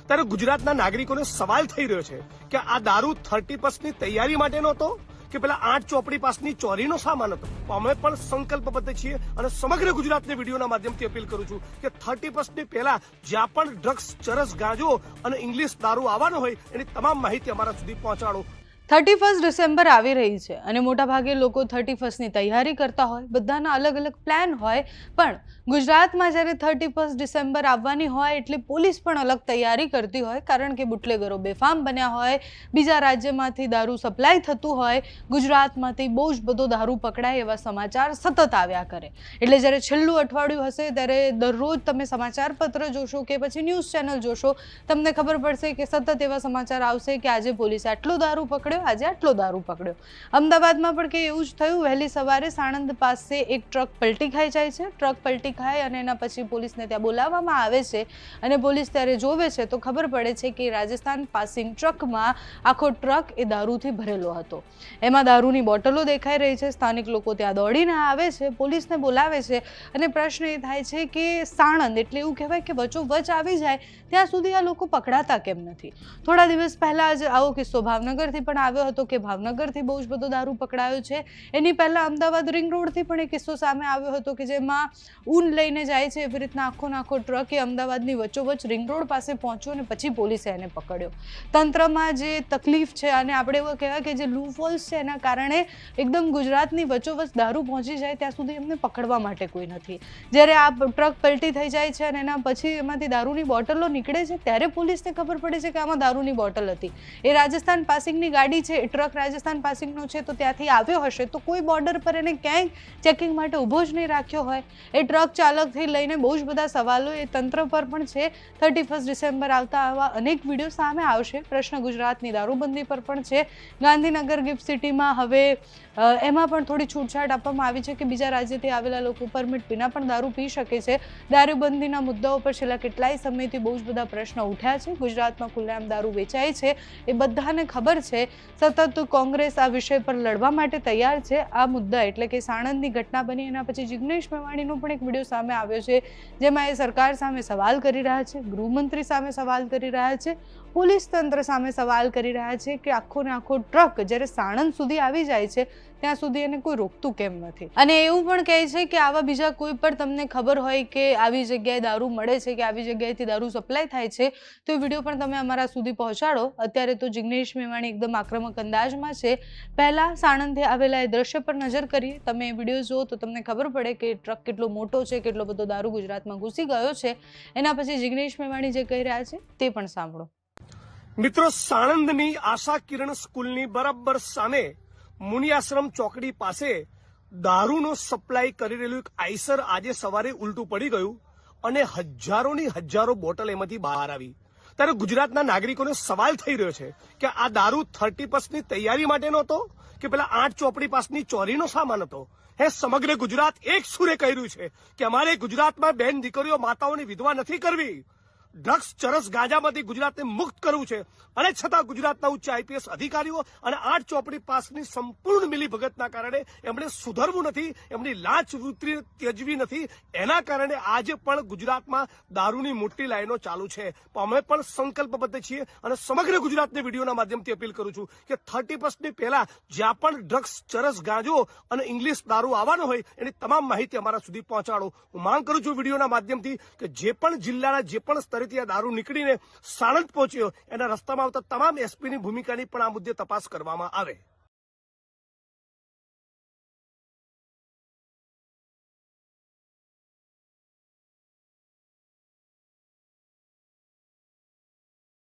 ત્યારે ગુજરાતના નાગરિકોને સવાલ થઈ રહ્યો છે કે આ દારૂ 30+ તૈયારી માટેનો હતો કે પેલા 8 ચોપડી પાસની ચોરીનો સામાન હતો. અમે પણ સંકલ્પબદ્ધ છીએ અને સમગ્ર ગુજરાતને વિડીયોના માધ્યમથી અપીલ કરું છું કે 30+ પહેલા જ્યાં પણ ડ્રગ્સ, ચરસ, ગાંજો અને ઇંગ્લિશ દારૂ આવવાનો હોય એની તમામ માહિતી અમારા સુધી પહોંચાડો. 31 ડિસેમ્બર આવી રહી છે અને મોટાભાગે લોકો 31ની તૈયારી કરતા હોય, બધાના અલગ અલગ પ્લાન હોય, પણ ગુજરાતમાં જ્યારે 31 ડિસેમ્બર આવવાની હોય એટલે પોલીસ પણ અલગ તૈયારી કરતી હોય, કારણ કે બુટલેગરો બેફામ બન્યા હોય, બીજા રાજ્યમાંથી દારૂ સપ્લાય થતું હોય, ગુજરાતમાંથી બહુ જ બધો દારૂ પકડાય એવા સમાચાર સતત આવ્યા કરે. એટલે જ્યારે છેલ્લું અઠવાડિયું હશે ત્યારે દરરોજ તમે સમાચાર પત્ર જોશો કે પછી ન્યૂઝ ચેનલ જોશો, તમને ખબર પડશે કે સતત એવા સમાચાર આવશે કે આજે પોલીસે આટલો દારૂ પકડ્યો, આજે આટલો દારૂ પકડ્યો. અમદાવાદમાં પણ કે એવું જ થયું. વહેલી સવારે સાણંદ પાસે એક ટ્રક પલટી ખાઈ જાય છે. ટ્રક પલટી ખાય અને એના પછી પોલીસને ત્યાં બોલાવવામાં આવે છે અને પોલીસ ત્યારે જોવે છે તો ખબર પડે છે કે રાજસ્થાન પાસિંગ ટ્રકમાં આખો ટ્રક એ દારૂથી ભરેલો હતો. એમાં દારૂની બોટલો દેખાઈ રહી છે. સ્થાનિક લોકો ત્યાં દોડીને આવે છે, પોલીસને બોલાવે છે અને પ્રશ્ન એ થાય છે કે સાણંદ એટલે એવું કહેવાય કે વચ્ચોવચ આવી જાય ત્યાં સુધી આ લોકો પકડાતા કેમ નથી? થોડા દિવસ પહેલા જ આવો કિસ્સો ભાવનગરથી પણ આવ્યો હતો કે ભાવનગરથી બહુ જ બધો દારૂ પકડાયો છે. એની પહેલા અમદાવાદ રિંગ રોડથી પણ એક કિસ્સો સામે આવ્યો હતો કે જેમાં ઊન લઈને જાય છે એવી રીતના આખો ટ્રક એ અમદાવાદની વચ્ચોવચ રિંગ રોડ પાસે પહોંચ્યો અને પછી પોલીસે એને પકડ્યો. તંત્રમાં જે તકલીફ છે અને આપણે એવું કહેવાય કે જે લૂફોલ્સ છે એના કારણે એકદમ ગુજરાતની વચ્ચોવચ દારૂ પહોંચી જાય ત્યાં સુધી એમને પકડવા માટે કોઈ નથી. જ્યારે આ ટ્રક પલટી થઈ જાય છે અને એના પછી એમાંથી દારૂની બોટલો નીકળે છે ત્યારે પોલીસને ખબર પડે છે કે આમાં દારૂની બોટલ હતી. એ રાજસ્થાન પાસિંગની ગાડી છે, એ ટ્રક રાજસ્થાન પાસિંગનો છે તો ત્યાંથી આવ્યો હશે તો કોઈ બોર્ડર પર એને ક્યાંય ચેકિંગ માટે ઊભો જ નહીં રાખ્યો હોય. એ ટ્રક ચાલકથી લઈને બહુ જ બધા સવાલો એ તંત્ર પર પણ છે. 31 ડિસેમ્બર આવતા આવા અનેક વિડીયો સામે આવશે. પ્રશ્ન ગુજરાતની દારૂબંધી પર પણ છે. ગાંધીનગર ગિફ્ટ સિટીમાં હવે એમાં પણ થોડી છૂટછાટ આપવામાં આવી છે કે બીજા રાજ્યથી આવેલા લોકો પરમિટ વિના પણ દારૂ પી શકે છે. દારૂબંધીના મુદ્દાઓ પર છેલ્લા કેટલાય સમયથી બહુ જ બધા પ્રશ્નો ઉઠ્યા છે. ગુજરાતમાં ખુલ્લેઆમ દારૂ વેચાય છે એ બધાને ખબર છે. સતત કોંગ્રેસ આ વિષય પર લડવા માટે તૈયાર છે. આ મુદ્દા એટલે કે સાણંદની ઘટના બની એના પછી જિગ્નેશ મેવાણીનો પણ એક વિડીયો સામે આવ્યો છે જેમાં એ સરકાર સામે સવાલ કરી રહ્યા છે, ગૃહમંત્રી સામે સવાલ કરી રહ્યા છે, પોલીસ તંત્ર સામે સવાલ કરી રહ્યા છે કે આખો ને આખો ટ્રક જ્યારે સાણંદ સુધી આવી જાય છે ત્યાં સુધી એને કોઈ રોકતું કેમ નથી. અને એવું પણ કહે છે કે આવા બીજા કોઈ પણ તમને ખબર હોય કે આવી જગ્યાએ દારૂ મળે છે કે આવી જગ્યાએથી દારૂ સપ્લાય થાય છે તો એ વિડીયો પણ તમે અમારા સુધી પહોંચાડો. અત્યારે તો જિગ્નેશ મેવાણી એકદમ આક્રમક અંદાજમાં છે. પહેલા સાણંદથી આવેલા એ દ્રશ્ય પર નજર કરીએ. તમે એ વિડીયો જુઓ તો તમને ખબર પડે કે ટ્રક કેટલો મોટો છે, કેટલો બધો દારૂ ગુજરાતમાં ઘૂસી ગયો છે. એના પછી જિગ્નેશ મેવાણી જે કહી રહ્યા છે તે પણ સાંભળો. મિત્રો, સાણંદની આશા કિરણ સ્કૂલની બરાબર સામે મુનિયાશ્રમ ચોકડી પાસે દારૂનો સપ્લાય કરી રહેલું એક આઈસર આજે સવારે ઉલટું પડી ગયું અને હજારોની હજારો બોટલ એમાંથી બહાર આવી. ત્યારે ગુજરાતના નાગરિકોને સવાલ થઈ રહ્યો છે કે આ દારૂ 30+ તૈયારી માટેનો હતો કે પેલા 8 ચોપડી પાસની ચોરીનો સામાન હતો. સમગ્ર ગુજરાત એક સુરે કહી રહ્યું છે કે અમારે ગુજરાતમાં બેન દીકરીઓ, માતાઓની વિધવા નથી કરવી. ડ્રગ્સ, ચરસ, ગાંજામાંથી ગુજરાતને મુક્ત કરવું છે અને છતાં ગુજરાતના ઉચ્ચ આઈપીએસ અધિકારીઓ અને 8 ચોપડી પાસની સંપૂર્ણ મિલીભગતના કારણે એમણે સુધરવું નથી, એમની લાંચ વૃત્તિ ત્યજવી નથી. એના કારણે આજે પણ ગુજરાતમાં દારૂની મોટી લાઈનો ચાલુ છે. અમે પણ સંકલ્પબદ્ધ છીએ અને સમગ્ર ગુજરાતને વિડીયોના માધ્યમથી અપીલ કરું છું કે 30+ પહેલા જ્યાં પણ ડ્રગ્સ, ચરસ, ગાંજો અને ઇંગ્લિશ દારૂ આવવાનો હોય એની તમામ માહિતી અમારા સુધી પહોંચાડો. હું માંગ કરું છું વિડીયોના માધ્યમથી કે જે પણ જિલ્લાના જે પણ સ્તરેથી આ દારૂ નીકળીને સાણંદ પહોંચ્યો એના રસ્તામાં આવતા તમામ એસપીની ભૂમિકાની પણ આ મુદ્દે તપાસ કરવામાં આવે.